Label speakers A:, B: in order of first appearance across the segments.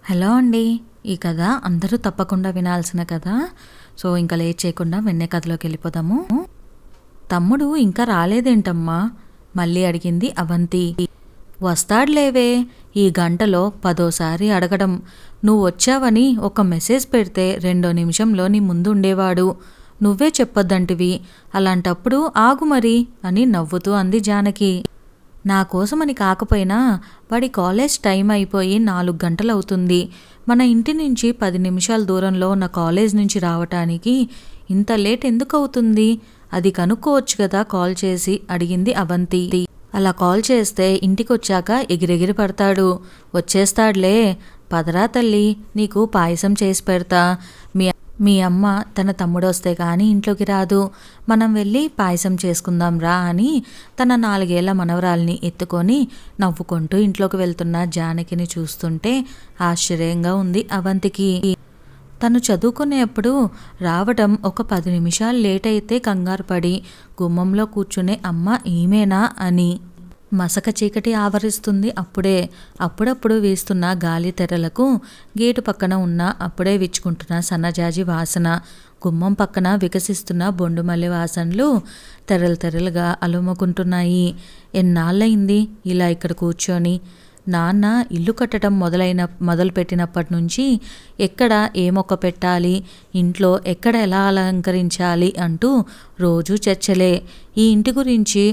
A: Hello అండి. ఈ కథ అందరూ తప్పకుండా వినాల్సిన కథ. సో ఇంకా లేట్ చేయకుండా వెన్నె కథలోకి వెళ్ళిపోదాము. తమ్ముడు ఇంకా రాలేదేంటమ్మా? మళ్ళీ అడిగింది అవంతి. వస్తాడులేవే, ఈ గంటలో 10సారి అడగడం. నువ్వు వచ్చావని ఒక మెసేజ్ పెడితే 2 నిమిషంలో నీ ముందు ఉండేవాడు. నువ్వే చెప్పొద్దంటివి, అలాంటప్పుడు ఆగు మరి అని నవ్వుతూ అంది జానకి. నా కోసమని కాకపోయినా వాడి కాలేజ్ టైం అయిపోయి 4 గంటలవుతుంది. మన ఇంటి నుంచి 10 నిమిషాల దూరంలో ఉన్న కాలేజ్ నుంచి రావటానికి ఇంత లేట్ ఎందుకు అవుతుంది? అది కనుక్కోవచ్చు కదా కాల్ చేసి అడిగింది అవంతి. అలా కాల్ చేస్తే ఇంటికొచ్చాక ఎగిరెగిరి పడతాడు. వచ్చేస్తాడులే, పదరా తల్లి, నీకు పాయసం చేసి పెడతా. మీ అమ్మ తన తమ్ముడొస్తే కానీ ఇంట్లోకి రాదు. మనం వెళ్ళి పాయసం చేసుకుందాం రా అని తన 4 ఏళ్ల మనవరాల్ని ఎత్తుకొని నవ్వుకుంటూ ఇంట్లోకి వెళ్తున్న జానకిని చూస్తుంటే ఆశ్చర్యంగా ఉంది అవంతికి. తను చదువుకునేప్పుడు రావడం ఒక 10 నిమిషాలు లేట్ అయితే కంగారు పడి గుమ్మంలో కూర్చునే అమ్మ ఈమెనా అని. మసక చీకటి ఆవరిస్తుంది అప్పుడే. అప్పుడప్పుడు వీస్తున్న గాలి తెరలకు గేటు పక్కన ఉన్న అప్పుడే విచ్చుకుంటున్న సన్నజాజి వాసన, గుమ్మం పక్కన వికసిస్తున్న బొండుమల్లి వాసనలు తెరలుగా అలుముకుంటున్నాయి. ఎన్నాళ్ళయింది ఇలా ఇక్కడ కూర్చొని? నాన్న ఇల్లు కట్టడం మొదలుపెట్టినప్పటి నుంచి ఎక్కడ ఏ మొక్క పెట్టాలి, ఇంట్లో ఎక్కడ ఎలా అలంకరించాలి అంటూ రోజూ చర్చలే. ఈ ఇంటి గురించి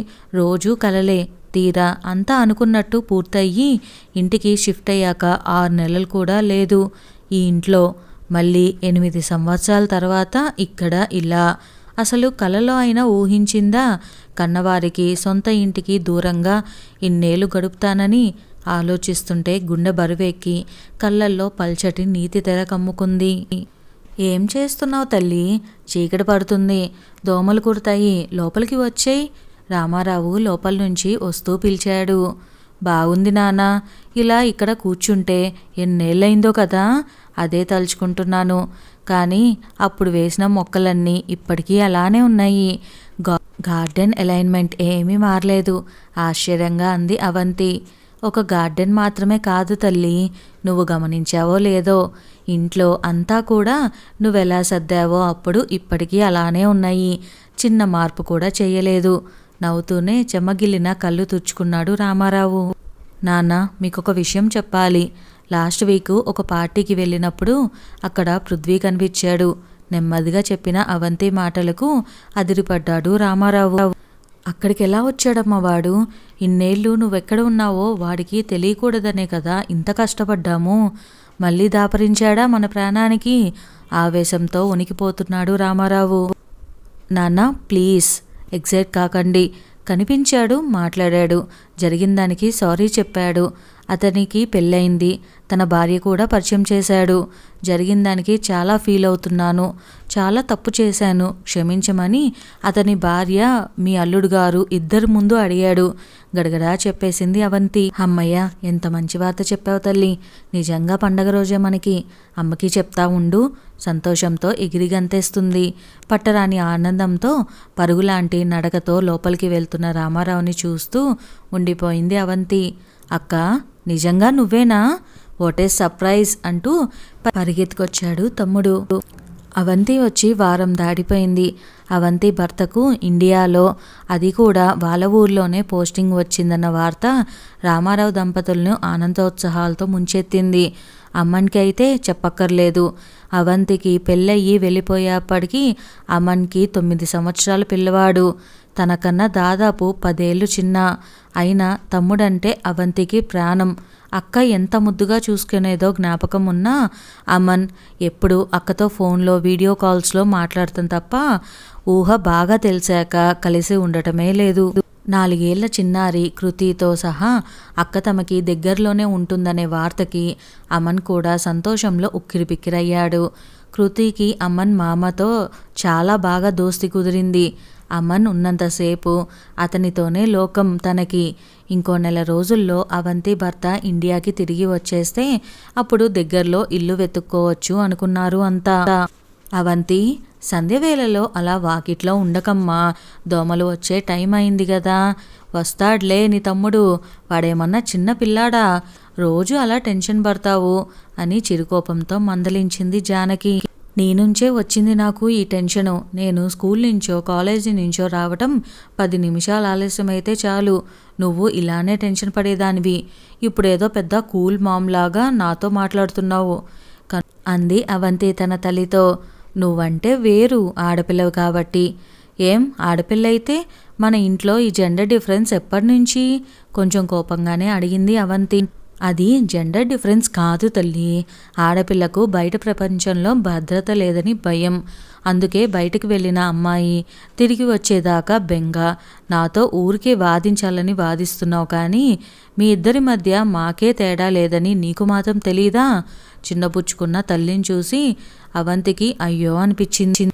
A: రోజూ కలలే. తీరా అంతా అనుకున్నట్టు పూర్తయ్యి ఇంటికి షిఫ్ట్ అయ్యాక 6 నెలలు కూడా లేదు ఈ ఇంట్లో. మళ్ళీ 8 సంవత్సరాల తర్వాత ఇక్కడ ఇలా. అసలు కలలో అయినా ఊహించిందా కన్నవారికి సొంత ఇంటికి దూరంగా ఇన్నేళ్లు గడుపుతానని? ఆలోచిస్తుంటే గుండె బరువెక్కి కళ్ళల్లో పల్చటి నీతి తెర కమ్ముకుంది. ఏం చేస్తున్నావు తల్లి? చీకటి పడుతుంది, దోమలు కుడతాయి, లోపలికి వచ్చేయ్. రామారావు లోపల నుంచి వస్తూ పిలిచాడు. బాగుంది నాన్న, ఇలా ఇక్కడ కూర్చుంటే ఎన్నేళ్ళయిందో కదా, అదే తలుచుకుంటున్నాను. కానీ అప్పుడు వేసిన మొక్కలన్నీ ఇప్పటికీ అలానే ఉన్నాయి. గార్డెన్ అలైన్మెంట్ ఏమీ మారలేదు. ఆశ్చర్యంగా అంది అవంతి. ఒక గార్డెన్ మాత్రమే కాదు తల్లి, నువ్వు గమనించావో లేదో, ఇంట్లో అంతా కూడా నువ్వెలా సర్దావో అప్పుడు ఇప్పటికీ అలానే ఉన్నాయి. చిన్న మార్పు కూడా చేయలేదు. నవ్వుతూనే చెమ్మగిల్లిన కళ్ళు తుడుచుకున్నాడు రామారావు. నాన్న, మీకొక విషయం చెప్పాలి. లాస్ట్ వీక్ ఒక పార్టీకి వెళ్ళినప్పుడు అక్కడ పృథ్వీ కనిపించాడు. నెమ్మదిగా చెప్పిన అవంతి మాటలకు అదిరిపడ్డాడు రామారావు. అక్కడికి ఎలా వచ్చాడమ్మా వాడు? ఇన్నేళ్ళు నువ్వెక్కడ ఉన్నావో వాడికి తెలియకూడదనే కదా ఇంత కష్టపడ్డాము. మళ్ళీ దాపరించాడా మన ప్రాణానికి? ఆవేశంతో ఉనికిపోతున్నాడు రామారావు. నాన్న ప్లీజ్ ఎగ్జైట్ కాకండి. కనిపించాడు, మాట్లాడాడు, జరిగిన దానికి సారీ చెప్పాడు. అతనికి పెళ్ళయింది, తన భార్య కూడా పరిచయం చేశాడు. జరిగిన దానికి చాలా ఫీల్ అవుతున్నాను, చాలా తప్పు చేశాను, క్షమించమని అతని భార్య మీ అల్లుడు గారు ఇద్దరు ముందు అడిగాడు. గడగడా చెప్పేసింది అవంతి. అమ్మయ్య, ఎంత మంచి వార్త చెప్పావు తల్లి. నిజంగా పండగ రోజే మనకి. అమ్మకి చెప్తా ఉండు. సంతోషంతో ఎగిరి గంతేస్తుంది. పట్టరాని ఆనందంతో పరుగులాంటి నడకతో లోపలికి వెళ్తున్న రామారావుని చూస్తూ ఉండిపోయింది అవంతి. అక్క, నిజంగా నువ్వేనా? వాట్ ఏ సర్ప్రైజ్ అంటూ పరిగెత్తుకొచ్చాడు తమ్ముడు. అవంతి వచ్చి వారం దాటిపోయింది. అవంతి భర్తకు ఇండియాలో, అది కూడా వాళ్ళ ఊర్లోనే పోస్టింగ్ వచ్చిందన్న వార్త రామారావు దంపతులను ఆనందోత్సాహాలతో ముంచెత్తింది. అమ్మన్కి అయితే చెప్పక్కర్లేదు. అవంతికి పెళ్ళయ్యి వెళ్ళిపోయేప్పటికీ అమ్మన్కి 9 సంవత్సరాల పిల్లవాడు. తనకన్నా దాదాపు 10 ఏళ్ళు చిన్న. అయినా తమ్ముడంటే అవంతికి ప్రాణం. అక్క ఎంత ముద్దుగా చూసుకునేదో జ్ఞాపకం ఉన్నా అమన్ ఎప్పుడు అక్కతో ఫోన్లో వీడియో కాల్స్లో మాట్లాడతాం తప్ప ఊహ బాగా తెలిసాక కలిసి ఉండటమే లేదు. 4 ఏళ్ల చిన్నారి కృతితో సహా అక్క తమకి దగ్గరలోనే ఉంటుందనే వార్తకి అమన్ కూడా సంతోషంలో ఉక్కిరిబిక్కిరయ్యాడు. కృతికి అమన్ మామతో చాలా బాగా దోస్తి కుదిరింది. అమన్ ఉన్నంతసేపు అతనితోనే లోకం తనకి. ఇంకో 1 నెల రోజుల్లో అవంతి భర్త ఇండియాకి తిరిగి వచ్చేస్తే అప్పుడు దగ్గరలో ఇల్లు వెతుక్కోవచ్చు అనుకున్నారు అంతా. అవంతి, సంధ్యవేళలో అలా వాకిట్లో ఉండకమ్మా, దోమలు వచ్చే టైం అయింది కదా. వస్తాడులే నీ తమ్ముడు, వాడేమన్నా చిన్న పిల్లాడా? రోజు అలా టెన్షన్ పడతావు. అని చిరుకోపంతో మందలించింది జానకి. నీ నుంచే వచ్చింది నాకు ఈ టెన్షను. నేను స్కూల్ నుంచో కాలేజీ నుంచో రావటం 10 నిమిషాలు ఆలస్యమైతే చాలు నువ్వు ఇలానే టెన్షన్ పడేదానివి. ఇప్పుడేదో పెద్ద కూల్ మామ్ లాగా నాతో మాట్లాడుతున్నావు అంది అవంతి తన తల్లితో. నువ్వంటే వేరు, ఆడపిల్లవు కాబట్టి. ఏం ఆడపిల్ల అయితే మన ఇంట్లో ఈ జెండర్ డిఫరెన్స్ ఎప్పటి నుంచి? కొంచెం కోపంగానే అడిగింది అవంతి. అది జెండర్ డిఫరెన్స్ కాదు తల్లి, ఆడపిల్లకు బయట ప్రపంచంలో భద్రత లేదని భయం. అందుకే బయటకు వెళ్ళిన అమ్మాయి తిరిగి వచ్చేదాకా బెంగ. నాతో ఊరికే వాదించాలని వాదిస్తున్నావు కానీ మీ ఇద్దరి మధ్య మాకే తేడా లేదని నీకు మాత్రం తెలీదా? చిన్నపుచ్చుకున్న తల్లిని చూసి అవంతికి అయ్యో అనిపించింది.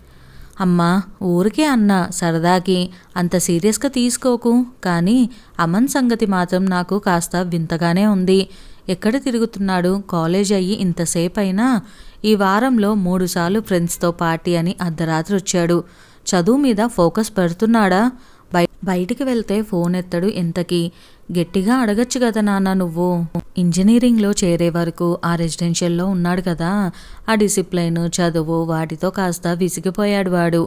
A: అమ్మా ఊరికే అన్నా సరదాకి, అంత సీరియస్గా తీసుకోకు. కానీ అమన్ సంగతి మాత్రం నాకు కాస్త వింతగానే ఉంది. ఎక్కడ తిరుగుతున్నాడు? కాలేజ్ అయ్యి ఇంతసేపు అయినా ఈ వారంలో 3 సార్లు ఫ్రెండ్స్తో పార్టీ అని అర్ధరాత్రి వచ్చాడు. చదువు మీద ఫోకస్ పెడుతున్నాడా? బయటికి వెళ్తే ఫోన్ ఎత్తడు. ఎంతకీ గట్టిగా అడగచ్చు కదా నాన్న నువ్వు. ఇంజనీరింగ్లో చేరే వరకు ఆ రెసిడెన్షియల్లో ఉన్నాడు కదా, ఆ డిసిప్లైన్ చదువు వాటితో కాస్త విసిగిపోయాడు వాడు.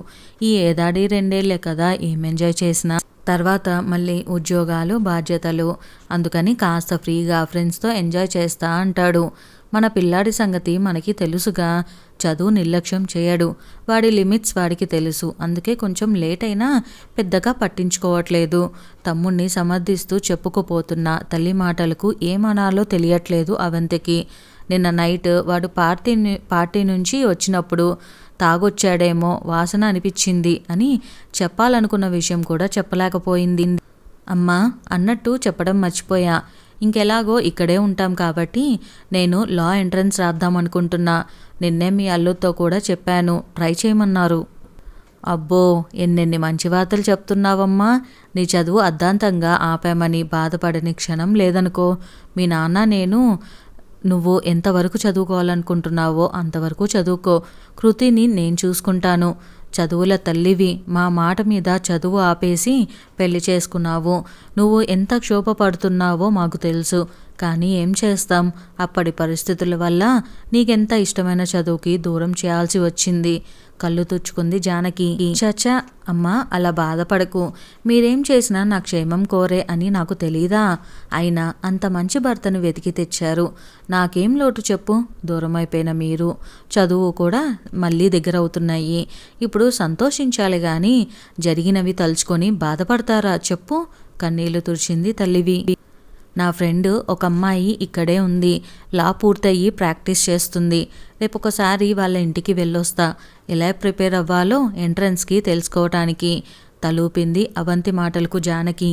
A: ఈ ఏడాది 2 ఏళ్లే కదా ఏం ఎంజాయ్ చేసినా. తర్వాత మళ్ళీ ఉద్యోగాలు బాధ్యతలు, అందుకని కాస్త ఫ్రీగా ఫ్రెండ్స్తో ఎంజాయ్ చేస్తా అంటాడు. మన పిల్లాడి సంగతి మనకి తెలుసుగా, చదువు నిర్లక్ష్యం చేయడు. వాడి లిమిట్స్ వాడికి తెలుసు. అందుకే కొంచెం లేట్ అయినా పెద్దగా పట్టించుకోవట్లేదు. తమ్ముణ్ణి సమర్థిస్తూ చెప్పుకుపోతున్న తల్లి మాటలకు ఏమనాలో తెలియట్లేదు అవంతికి. నిన్న నైట్ వాడు పార్టీ నుంచి వచ్చినప్పుడు తాగొచ్చాడేమో వాసన అనిపించింది అని చెప్పాలనుకున్న విషయం కూడా చెప్పలేకపోయింది. అమ్మా అన్నట్టు చెప్పడం మర్చిపోయా, ఇంకెలాగో ఇక్కడే ఉంటాం కాబట్టి నేను లా ఎంట్రన్స్ రాద్దామనుకుంటున్నా. నిన్నే మీ అల్లుతో కూడా చెప్పాను, ట్రై చేయమన్నారు. అబ్బో ఎన్నెన్ని మంచి వార్తలు చెప్తున్నావమ్మా. నీ చదువు అర్ధాంతంగా ఆపామని బాధపడని క్షణం లేదనుకో. మీ నాన్న నేను నువ్వు ఎంతవరకు చదువుకోవాలనుకుంటున్నావో అంతవరకు చదువుకో. కృతిని నేను చూసుకుంటాను. చదువుల తల్లివి, మా మాట మీద చదువు ఆపేసి పెళ్లి చేసుకున్నావు. నువ్వు ఎంత క్షోభపడుతున్నావో మాకు తెలుసు. కానీ ఏం చేస్తాం, అప్పటి పరిస్థితుల వల్ల నీకెంత ఇష్టమైన చదువుకి దూరం చేయాల్సి వచ్చింది. కళ్ళు తుచ్చుకుంది జానకి. చచ్చా అమ్మా అలా బాధపడకు. మీరేం చేసినా నా క్షేమం కోరే అని నాకు తెలీదా? అయినా అంత మంచి భర్తను వెతికి తెచ్చారు. నాకేం లోటు చెప్పు? దూరమైపోయిన మీరు, చదువు కూడా మళ్ళీ దగ్గర అవుతున్నాయి. ఇప్పుడు సంతోషించాలి కానీ జరిగినవి తలుచుకొని బాధపడతారా చెప్పు? కన్నీళ్లు తుడిచింది తల్లివి. నా ఫ్రెండ్ ఒక అమ్మాయి ఇక్కడే ఉంది. లా పూర్తయ్యి ప్రాక్టీస్ చేస్తుంది. రేపు ఒకసారి వాళ్ళ ఇంటికి వెళ్ళొస్తా. ఎలా ప్రిపేర్ అవ్వాలో ఎంట్రన్స్కి తెలుసుకోవటానికి. తలూపింది అవంతి మాటలకు జానకి.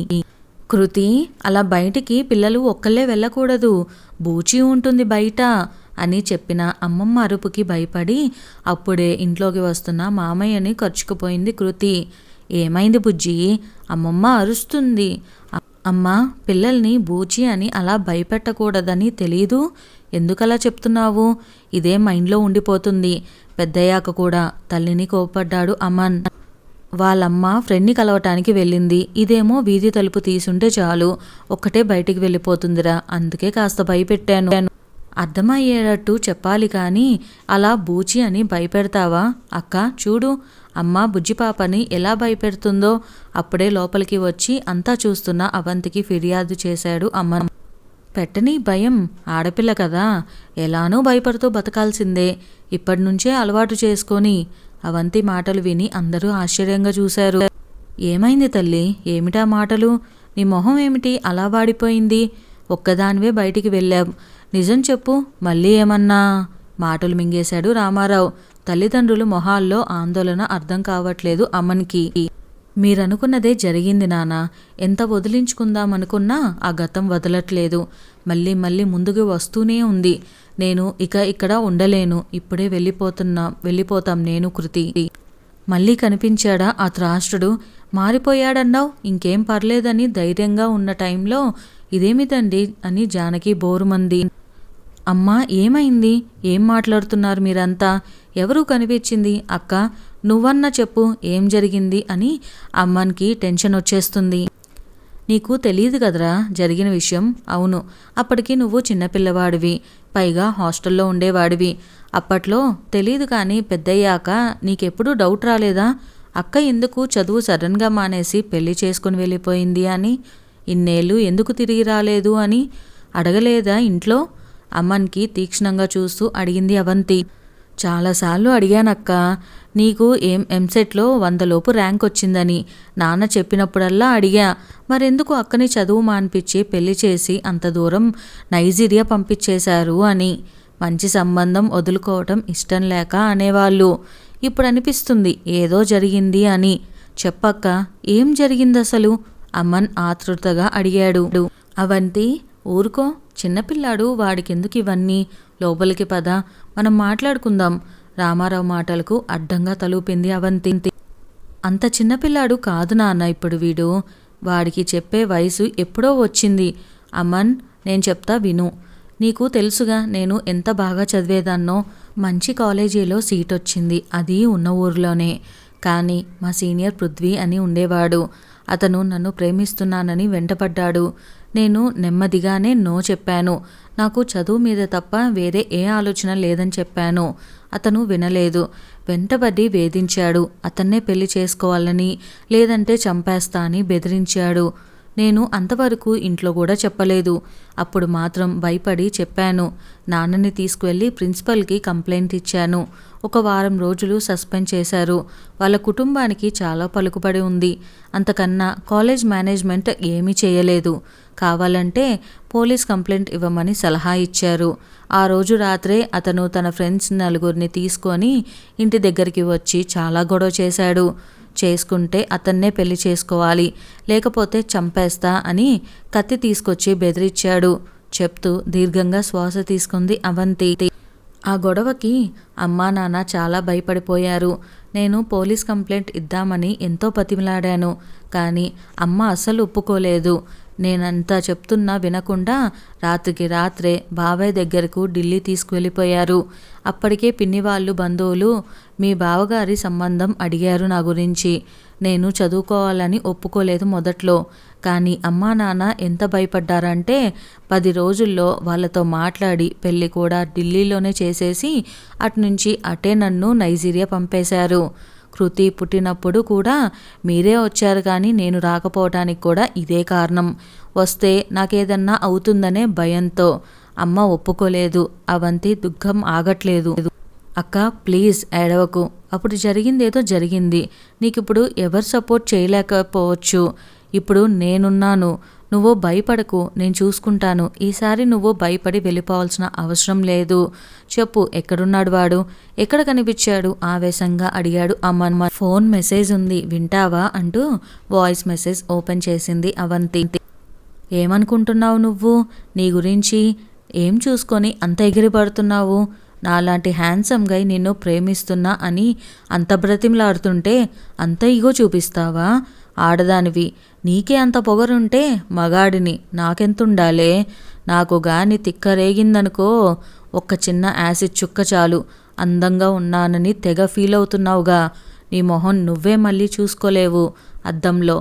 A: కృతి అలా బయటికి పిల్లలు ఒక్కళ్ళే వెళ్ళకూడదు, బూచి ఉంటుంది బయట అని చెప్పిన అమ్మమ్మ అరుపుకి భయపడి అప్పుడే ఇంట్లోకి వస్తున్న మామయ్యని ఖర్చుకుపోయింది కృతి. ఏమైంది బుజ్జి? అమ్మమ్మ అరుస్తుంది. అమ్మా పిల్లల్ని బూచి అని అలా భయపెట్టకూడదని తెలీదు? ఎందుకలా చెప్తున్నావు? ఇదే మైండ్లో ఉండిపోతుంది. పెద్దయ్యాక కూడా తల్లిని కోపడ్డాడు అమన్. వాళ్ళమ్మ ఫ్రెండ్ని కలవటానికి వెళ్ళింది. ఇదేమో వీధి తలుపు తీసుంటే చాలు ఒక్కటే బయటికి వెళ్ళిపోతుందిరా, అందుకే కాస్త భయపెట్టాను. అర్థమయ్యేటట్టు చెప్పాలి కానీ అలా బూచి అని భయపెడతావా? అక్క చూడు అమ్మ బుజ్జిపాపని ఎలా భయపెడుతుందో. అప్పుడే లోపలికి వచ్చి అంతా చూస్తున్న అవంతికి ఫిర్యాదు చేశాడు అమ్మ. పెట్టని భయం, ఆడపిల్ల కదా, ఎలానూ భయపడుతూ బతకాల్సిందే. ఇప్పటి నుంచే అలవాటు చేసుకొని. అవంతి మాటలు విని అందరూ ఆశ్చర్యంగా చూశారు. ఏమైంది తల్లి? ఏమిటా మాటలు? నీ మొహం ఏమిటి అలా వాడిపోయింది? ఒక్కదానివే బయటికి వెళ్ళాం, నిజం చెప్పు. మళ్ళీ ఏమన్నా? మాటలు మింగేశాడు రామారావు. తల్లిదండ్రులు మొహాల్లో ఆందోళన అర్థం కావట్లేదు అమ్మన్కి. మీరనుకున్నదే జరిగింది నాన్న. ఎంత వదిలించుకుందామనుకున్నా ఆ గతం వదలట్లేదు. మళ్ళీ మళ్ళీ ముందుకు వస్తూనే ఉంది. నేను ఇక ఇక్కడ ఉండలేను. ఇప్పుడే వెళ్ళిపోతాం నేను కృతి. మళ్ళీ కనిపించాడా ఆ త్రాష్ట్రుడు? మారిపోయాడన్నావు. ఇంకేం పర్లేదని ధైర్యంగా ఉన్న టైంలో ఇదేమిటండి అని జానకి బోరుమంది. అమ్మా ఏమైంది? ఏం మాట్లాడుతున్నారు మీరంతా? ఎవరు కనిపించింది? అక్క నువ్వన్నా చెప్పు ఏం జరిగింది అని అమ్మన్కి టెన్షన్ వచ్చేస్తుంది. నీకు తెలియదు కదరా జరిగిన విషయం. అవును, అప్పటికి నువ్వు చిన్నపిల్లవాడివి, పైగా హాస్టల్లో ఉండేవాడివి. అప్పట్లో తెలీదు, కానీ పెద్దయ్యాక నీకెప్పుడూ డౌట్ రాలేదా? అక్క ఎందుకు చదువు సడన్గా మానేసి పెళ్లి చేసుకుని వెళ్ళిపోయింది అని? ఇన్నేళ్ళు ఎందుకు తిరిగి రాలేదు అని అడగలేదా ఇంట్లో? అమ్మనికి తీక్షణంగా చూస్తూ అడిగింది అవంతి. చాలాసార్లు అడిగానక్క, నీకు ఎంసెట్లో 100 లోపు ర్యాంక్ వచ్చిందని నాన్న చెప్పినప్పుడల్లా అడిగా. మరెందుకు అక్కని చదువు మాన్పించి పెళ్లి చేసి అంత దూరం నైజీరియా పంపించేశారు అని. మంచి సంబంధం వదులుకోవటం ఇష్టం లేక అనేవాళ్ళు. ఇప్పుడు అనిపిస్తుంది ఏదో జరిగింది అని. చెప్పక్క, ఏం జరిగింది అసలు? అమన్ ఆతృతగా అడిగాడు. అవంతి, ఊరుకో, చిన్నపిల్లాడు, వాడికెందుకు ఇవన్నీ? లోపలికి పద, మనం మాట్లాడుకుందాం. రామారావు మాటలకు అడ్డంగా తలూపింది అవంతి. అంత చిన్నపిల్లాడు కాదు నాన్న ఇప్పుడు వీడు. వాడికి చెప్పే వయసు ఎప్పుడో వచ్చింది. అమన్, నేను చెప్తా విను. నీకు తెలుసుగా నేను ఎంత బాగా చదివేదాన్నో. మంచి కాలేజీలో సీట్ వచ్చింది, అది ఉన్న ఊరిలోనే. కానీ మా సీనియర్ పృథ్వీ అని ఉండేవాడు. అతను నన్ను ప్రేమిస్తున్నానని వెంటపడ్డాడు. నేను నెమ్మదిగానే నో చెప్పాను. నాకు చదువు మీద తప్ప వేరే ఏ ఆలోచన లేదని చెప్పాను. అతను వినలేదు. వెంటబడి వేధించాడు. అతన్నే పెళ్లి చేసుకోవాలని, లేదంటే చంపేస్తా అని బెదిరించాడు. నేను అంతవరకు ఇంట్లో కూడా చెప్పలేదు. అప్పుడు మాత్రం భయపడి చెప్పాను. నాన్నని తీసుకువెళ్ళి ప్రిన్సిపల్కి కంప్లైంట్ ఇచ్చాను. 1 వారం రోజులు సస్పెండ్ చేశారు. వాళ్ళ కుటుంబానికి చాలా పలుకుబడి ఉంది. అంతకన్నా కాలేజ్ మేనేజ్మెంట్ ఏమీ చేయలేదు. కావాలంటే పోలీస్ కంప్లైంట్ ఇవ్వమని సలహా ఇచ్చారు. ఆ రోజు రాత్రే అతను తన ఫ్రెండ్స్ 4 తీసుకొని ఇంటి దగ్గరికి వచ్చి చాలా గొడవ చేశాడు. చేసుకుంటే అతన్నే పెళ్లి చేసుకోవాలి, లేకపోతే చంపేస్తా అని కత్తి తీసుకొచ్చి బెదిరించాడు. చెప్తూ దీర్ఘంగా శ్వాస తీసుకుంది అవంతి. ఆ గొడవకి అమ్మా నాన్న చాలా భయపడిపోయారు. నేను పోలీస్ కంప్లైంట్ ఇద్దామని ఎంతో బతిమిలాడాను, కానీ అమ్మ అస్సలు ఒప్పుకోలేదు. నేనంతా చెప్తున్నా వినకుండా రాత్రికి రాత్రే బాబాయ్ దగ్గరకు ఢిల్లీ తీసుకువెళ్ళిపోయారు. అప్పటికే పిన్ని వాళ్ళు బంధువులు మీ బావగారి సంబంధం అడిగారు నా గురించి. నేను చదువుకోవాలని ఒప్పుకోలేదు మొదట్లో, కానీ అమ్మా నాన్న ఎంత భయపడ్డారంటే 10 రోజుల్లో వాళ్ళతో మాట్లాడి పెళ్ళి కూడా ఢిల్లీలోనే చేసేసి అటునుంచి అటే నన్ను నైజీరియా పంపేశారు. కృతి పుట్టినప్పుడు కూడా మీరే వచ్చారు, కానీ నేను రాకపోవటానికి కూడా ఇదే కారణం. వస్తే నాకేదన్నా అవుతుందనే భయంతో. అమ్మ ఒప్పుకోలేదు. అవంతి దుఃఖం ఆగట్లేదు. అక్క, ప్లీజ్ ఏడవకు. అప్పుడు జరిగిందేదో జరిగింది. నీకిప్పుడు ఎవరు సపోర్ట్ చేయలేకపోవచ్చు. ఇప్పుడు నేనున్నాను. నువ్వు భయపడకు, నేను చూసుకుంటాను. ఈసారి నువ్వు భయపడి వెళ్ళిపోవాల్సిన అవసరం లేదు. చెప్పు, ఎక్కడున్నాడు వాడు? ఎక్కడ కనిపించాడు? ఆవేశంగా అడిగాడు అమన్. ఫోన్ మెసేజ్ ఉంది, వింటావా అంటూ వాయిస్ మెసేజ్ ఓపెన్ చేసింది అవంతి. ఏమనుకుంటున్నావు నువ్వు? నీ గురించి ఏం చూసుకొని అంత ఎగిరిపడుతున్నావు? నాలాంటి హ్యాండ్సమ్ గై నిన్ను ప్రేమిస్తున్నా అని అంత బ్రతిమలాడుతుంటే అంత ఇగో చూపిస్తావా? ఆడదానివి, నీకే అంత పొగరుంటే మగాడిని నాకెంతుండాలే? నాకు గాని తిక్కరేగిందనుకో, ఒక్క చిన్న యాసిడ్ చుక్క చాలు, అందంగా ఉన్నానని తెగ ఫీల్ అవుతున్నావుగా. నీ మొహం నువ్వే మళ్ళీ చూసుకోలేవు అద్దంలో.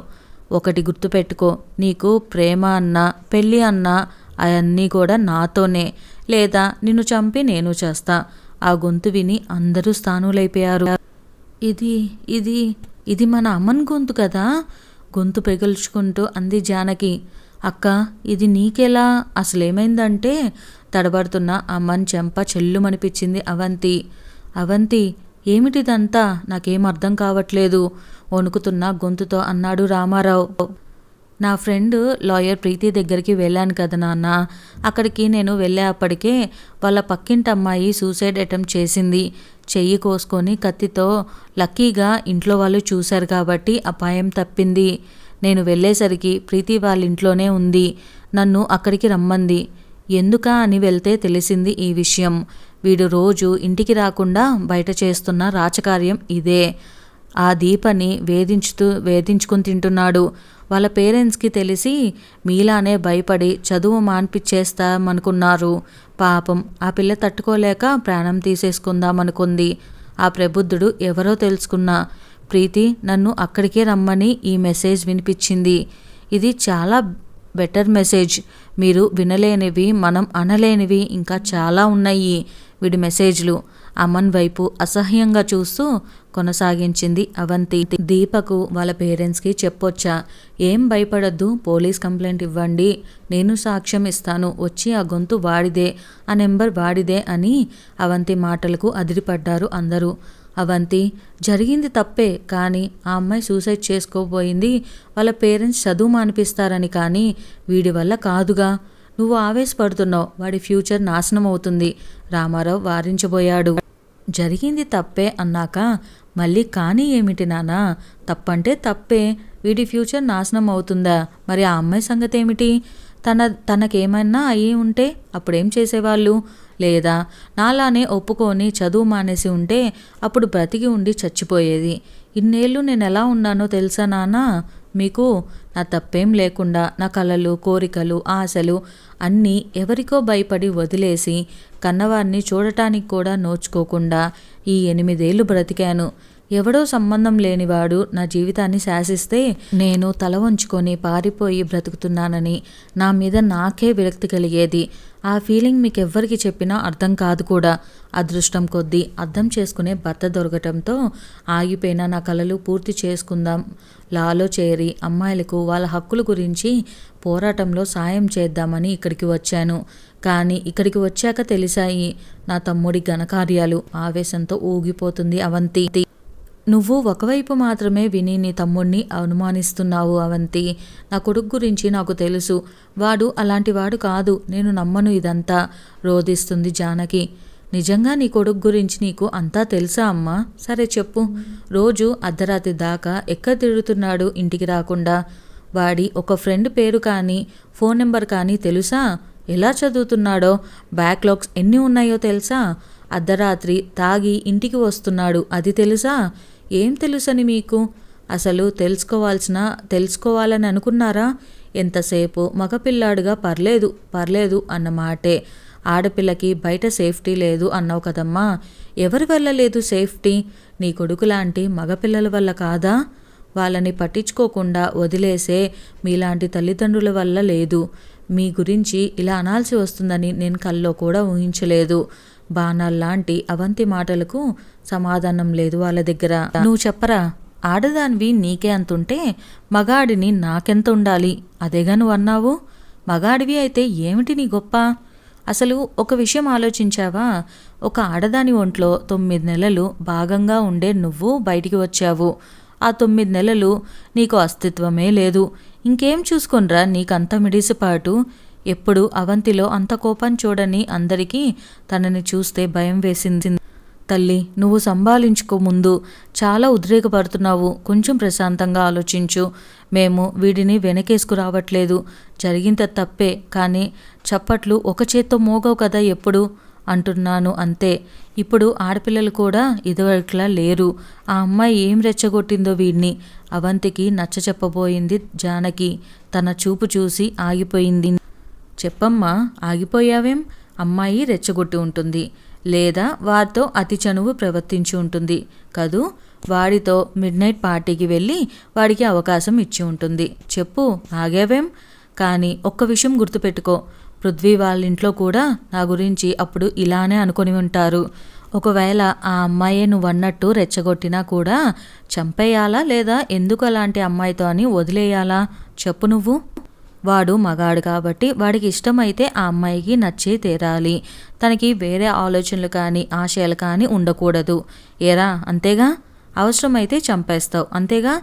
A: ఒకటి గుర్తుపెట్టుకో, నీకు ప్రేమ అన్నా పెళ్ళి అన్నా అవన్నీ కూడా నాతోనే, లేదా నిన్ను చంపి నేను చేస్తా. ఆ గొంతు విని అందరూ స్థానులైపోయారు. ఇది ఇది ఇది మన అమ్మన్ గొంతు కదా? గొంతు పెగుల్చుకుంటూ అంది జానకి. అక్క, ఇది నీకెలా? అసలేమైందంటే తడబడుతున్న అమ్మన్ చెంప చెల్లుమనిపించింది అవంతి. అవంతి, ఏమిటిదంతా? నాకేం అర్థం కావట్లేదు, వణుకుతున్న గొంతుతో అన్నాడు రామారావు. నా ఫ్రెండ్ లాయర్ ప్రీతి దగ్గరికి వెళ్ళాను కదా నాన్న. అక్కడికి నేను వెళ్ళేప్పటికే వాళ్ళ పక్కింటి అమ్మాయి సూసైడ్ అటెంప్ట్ చేసింది. చెయ్యి కోసుకొని కత్తితో. లక్కీగా ఇంట్లో వాళ్ళు చూశారు కాబట్టి అపాయం తప్పింది. నేను వెళ్ళేసరికి ప్రీతి వాళ్ళ ఇంట్లోనే ఉంది. నన్ను అక్కడికి రమ్మంది. ఎందుకా అని వెళ్తే తెలిసింది ఈ విషయం. వీడు రోజు ఇంటికి రాకుండా బయట చేస్తున్న రాచకార్యం ఇదే. ఆ దీపని వేధించుకుని తింటున్నాడు. వాళ్ళ పేరెంట్స్కి తెలిసి మీలానే భయపడి చదువు మాన్పిచ్చేస్తామనుకున్నారు. పాపం ఆ పిల్ల తట్టుకోలేక ప్రాణం తీసేసుకుందామనుకుంది. ఆ ప్రబుద్ధుడు ఎవరో తెలుసుకున్నా. ప్రీతి నన్ను అక్కడికే రమ్మని ఈ మెసేజ్ వినిపించింది. ఇది చాలా బెటర్ మెసేజ్. మీరు వినలేనివి, మనం అనలేనివి ఇంకా చాలా ఉన్నాయి వీడి మెసేజ్లు. అమన్ వైపు అసహ్యంగా చూస్తూ కొనసాగించింది అవంతి. దీపకు వాళ్ళ పేరెంట్స్కి చెప్పొచ్చా? ఏం భయపడద్దు, పోలీస్ కంప్లైంట్ ఇవ్వండి, నేను సాక్ష్యం ఇస్తాను, వచ్చి ఆ గొంతు వాడిదే, ఆ నెంబర్ వాడిదే అని అవంతి మాటలకు అదిరిపడ్డారు అందరూ. అవంతి, జరిగింది తప్పే, కానీ ఆ అమ్మాయి సూసైడ్ చేసుకోబోయింది వాళ్ళ పేరెంట్స్ చదువు మానిపిస్తారని, కానీ వీడి వల్ల కాదుగా. నువ్వు ఆవేశపడుతున్నావు, వాడి ఫ్యూచర్ నాశనం అవుతుంది. రామారావు వారించబోయాడు. జరిగింది తప్పే అన్నాక మళ్ళీ కానీ ఏమిటి నానా? తప్పంటే తప్పే, వీడి ఫ్యూచర్ నాశనం అవుతుందా? మరి ఆ అమ్మాయి సంగతి ఏమిటి? తనకేమైనా అయ్యి ఉంటే అప్పుడేం చేసేవాళ్ళు? లేదా నాలానే ఒప్పుకొని చదువు మానేసి ఉంటే అప్పుడు బ్రతికి ఉండి చచ్చిపోయేది. ఇన్నేళ్ళు నేను ఎలా ఉన్నానో తెలుసా నాన్న మీకు? నా తప్పేం లేకుండా నా కలలు, కోరికలు, ఆశలు అన్నీ ఎవరికో భయపడి వదిలేసి కన్నవారిని చూడటానికి కూడా నోచుకోకుండా ఈ 8 ఏళ్ళు బ్రతికాను. ఎవడో సంబంధం లేనివాడు నా జీవితాన్ని శాసిస్తే నేను తల వంచుకొని పారిపోయి బ్రతుకుతున్నానని నా మీద నాకే విరక్తి కలిగేది. ఆ ఫీలింగ్ మీకెవ్వరికి చెప్పినా అర్థం కాదు కూడా. అదృష్టం కొద్దీ అర్థం చేసుకునే భర్త దొరకటంతో ఆగిపోయిన నా కలలు పూర్తి చేసుకుందాం, లాలో చేరి అమ్మాయిలకు వాళ్ళ హక్కుల గురించి పోరాటంలో సాయం చేద్దామని ఇక్కడికి వచ్చాను. కానీ ఇక్కడికి వచ్చాక తెలిసాయి నా తమ్ముడి ఘనకార్యాలు. ఆవేశంతో ఊగిపోతుంది అవంతి. నువ్వు ఒకవైపు మాత్రమే విని నీ తమ్ముడిని అనుమానిస్తున్నావు అవంతి. నా కొడుకు గురించి నాకు తెలుసు, వాడు అలాంటి వాడు కాదు, నేను నమ్మను ఇదంతా, రోధిస్తుంది జానకి. నిజంగా నీ కొడుకు గురించి నీకు అంతా తెలుసా అమ్మా? సరే చెప్పు. రోజు అర్ధరాత్రి దాకా ఎక్కడ తిరుగుతున్నాడు ఇంటికి రాకుండా? వాడి ఒక ఫ్రెండ్ పేరు కానీ ఫోన్ నెంబర్ కానీ తెలుసా? ఎలా చదువుతున్నాడో, బ్యాక్లాగ్స్ ఎన్ని ఉన్నాయో తెలుసా? అర్ధరాత్రి తాగి ఇంటికి వస్తున్నాడు, అది తెలుసా? ఏం తెలుసని మీకు? అసలు తెలుసుకోవాలని అనుకున్నారా? ఎంతసేపు మగపిల్లాడుగా పర్లేదు అన్న మాటే. ఆడపిల్లకి బయట సేఫ్టీ లేదు అన్నావు కదమ్మా. ఎవరి వల్ల లేదు సేఫ్టీ? నీ కొడుకు లాంటి మగపిల్లల వల్ల కాదా? వాళ్ళని పట్టించుకోకుండా వదిలేసే మీలాంటి తల్లిదండ్రుల వల్ల లేదు. మీ గురించి ఇలా అనాల్సి వస్తుందని నేను కల్లో కూడా ఊహించలేదు. బాణాల్లాంటి అవంతి మాటలకు సమాధానం లేదు వాళ్ళ దగ్గర. నువ్వు చెప్పరా? ఆడదానివి నీకే అంతుంటే మగాడిని నాకెంత ఉండాలి? అదేగా నువ్వు అన్నావు. మగాడివి అయితే ఏమిటి నీ గొప్ప? అసలు ఒక విషయం ఆలోచించావా? ఒక ఆడదాని ఒంట్లో 9 నెలలు భాగంగా ఉండే నువ్వు బయటికి వచ్చావు. ఆ 9 నెలలు నీకు అస్తిత్వమే లేదు. ఇంకేం చూసుకొనిరా నీకంత మిడిసిపాటు? ఎప్పుడు అవంతిలో అంత కోపం చూడని అందరికీ తనని చూస్తే భయం వేసింది. తల్లి, నువ్వు సంభాళించుకో, ముందు చాలా ఉద్రేకపడుతున్నావు, కొంచెం ప్రశాంతంగా ఆలోచించు. మేము వీడిని వెనకేసుకురావట్లేదు, జరిగింత తప్పే, కానీ చప్పట్లు ఒక చేత్తో మోగవు కదా ఎప్పుడు అంటున్నాను అంతే. ఇప్పుడు ఆడపిల్లలు కూడా ఇదివరకులా లేరు. ఆ అమ్మాయి ఏం రెచ్చగొట్టిందో వీడిని? అవంతికి నచ్చ చెప్పబోయింది జానకి. తన చూపు చూసి ఆగిపోయింది. చెప్పమ్మా, ఆగిపోయావేం? అమ్మాయి రెచ్చగొట్టి ఉంటుంది, లేదా వారితో అతి చనువు ప్రవర్తించి ఉంటుంది కదూ. వాడితో మిడ్నైట్ పార్టీకి వెళ్ళి వాడికి అవకాశం ఇచ్చి ఉంటుంది. చెప్పు, ఆగావేం? కానీ ఒక్క విషయం గుర్తుపెట్టుకో, పృథ్వీ వాళ్ళ ఇంట్లో కూడా నా గురించి అప్పుడు ఇలానే అనుకొని ఉంటారు. ఒకవేళ ఆ అమ్మాయే నువ్వన్నట్టు రెచ్చగొట్టినా కూడా చంపేయాలా, లేదా ఎందుకు అలాంటి అమ్మాయితో అని వదిలేయాలా? చెప్పు నువ్వు. వాడు మగాడు కాబట్టి వాడికి ఇష్టమైతే ఆ అమ్మాయికి నచ్చే తీరాలి. తనకి వేరే ఆలోచనలు కానీ ఆశయాలు కానీ ఉండకూడదు. ఏరా, అంతేగా? అవసరమైతే చంపేస్తావు, అంతేగా?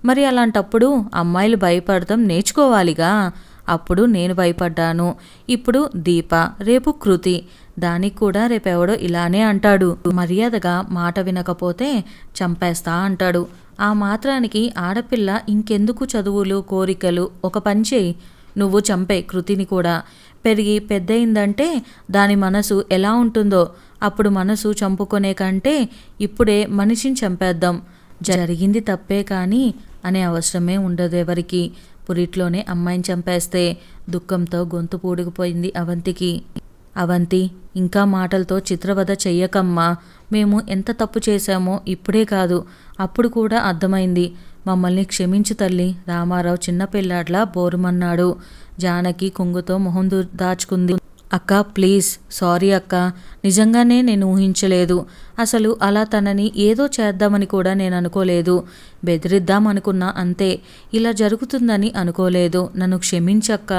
A: మరి అలాంటప్పుడు అమ్మాయిలు భయపడటం నేర్చుకోవాలిగా. అప్పుడు నేను భయపడ్డాను, ఇప్పుడు దీప, రేపు కృతి. దానికి కూడా రేపెవడో ఇలానే అంటాడు. మర్యాదగా మాట వినకపోతే చంపేస్తా అంటాడు. ఆ మాత్రానికి ఆడపిల్ల ఇంకెందుకు చదువులు, కోరికలు? ఒక పని చేయి, నువ్వు చంపే కృతిని కూడా. పెరిగి పెద్దయిందంటే దాని మనసు ఎలా ఉంటుందో. అప్పుడు మనసు చంపుకునే కంటే ఇప్పుడే మనిషిని చంపేద్దాం. జరిగింది తప్పే కానీ అనే అవసరమే ఉండదు ఎవరికి. పురిట్లోనే అమ్మాయిని చంపేస్తే. దుఃఖంతో గొంతు పూడుకుపోయింది అవంతికి. అవంతి, ఇంకా మాటలతో చిత్రవద చెయ్యకమ్మా. మేము ఎంత తప్పు చేశామో ఇప్పుడే కాదు, అప్పుడు కూడా అర్థమైంది. మమ్మల్ని క్షమించు తల్లి. రామారావు చిన్న పిల్లాడ్లా బోరుమన్నాడు. జానకి కొంగుతో మొహం దాచుకుంది. అక్క ప్లీజ్, సారీ అక్క, నిజంగానే నేను ఊహించలేదు. అసలు అలా తనని ఏదో చేద్దామని కూడా నేను అనుకోలేదు. బెదిరిద్దామనుకున్నా అంతే. ఇలా జరుగుతుందని అనుకోలేదు. నన్ను క్షమించక్క.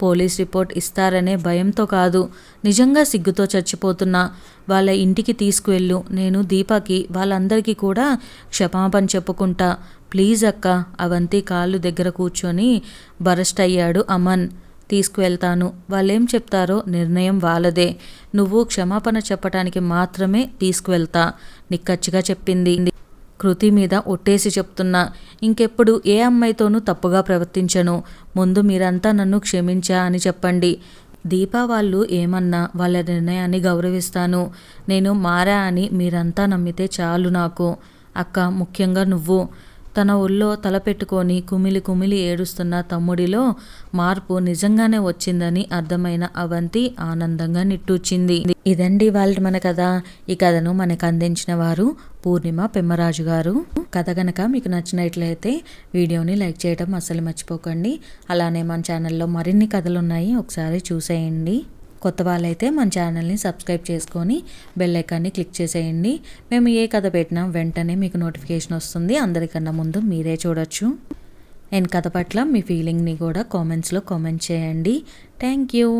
A: పోలీస్ రిపోర్ట్ ఇస్తారనే భయంతో కాదు, నిజంగా సిగ్గుతో చచ్చిపోతున్నా. వాళ్ళ ఇంటికి తీసుకువెళ్ళు. నేను దీపాకి వాళ్ళందరికీ కూడా క్షమాపణ చెప్పుకుంటా. ప్లీజ్ అక్క. అవంతి కాళ్ళు దగ్గర కూర్చొని బరస్ట్ అయ్యాడు అమన్. తీసుకువెళ్తాను. వాళ్ళేం చెప్తారో నిర్ణయం వాళ్ళదే. నువ్వు క్షమాపణ చెప్పటానికి మాత్రమే తీసుకువెళ్తా, నిక్కచ్చిగా చెప్పింది. కృతి మీద ఒట్టేసి చెప్తున్నా, ఇంకెప్పుడు ఏ అమ్మాయితోనూ తప్పుగా ప్రవర్తించను. ముందు మీరంతా నన్ను క్షమించా అని చెప్పండి. దీపా వాళ్ళు ఏమన్నా వాళ్ళ నిర్ణయాన్ని గౌరవిస్తాను. నేను మారా అని మీరంతా నమ్మితే చాలు నాకు. అక్క, ముఖ్యంగా నువ్వు. తన ఒళ్ళో తలపెట్టుకొని కుమిలి కుమిలి ఏడుస్తున్న తమ్ముడిలో మార్పు నిజంగానే వచ్చిందని అర్థమైన అవంతి ఆనందంగా నిట్టూర్చింది. ఇదండి వాళ్ళ మన కథ. ఈ కథను మనకు అందించిన వారు పూర్ణిమ పెమ్మరాజు గారు. కథ కనుక మీకు నచ్చినట్లయితే వీడియోని లైక్ చేయడం అస్సలు మర్చిపోకండి. అలానే మన ఛానల్లో మరిన్ని కథలు ఉన్నాయి, ఒకసారి చూసేయండి. కొత్త వాళ్ళైతే మన ఛానల్ని సబ్స్క్రైబ్ చేసుకొని బెల్ ఐకాన్ని క్లిక్ చేసేయండి. మేము ఏ కథ పెట్టినా వెంటనే మీకు నోటిఫికేషన్ వస్తుంది. అందరికన్నా ముందు మీరే చూడొచ్చు. అండ్ కథ పట్ల మీ ఫీలింగ్ని కూడా కామెంట్స్లో కామెంట్ చేయండి. Thank you.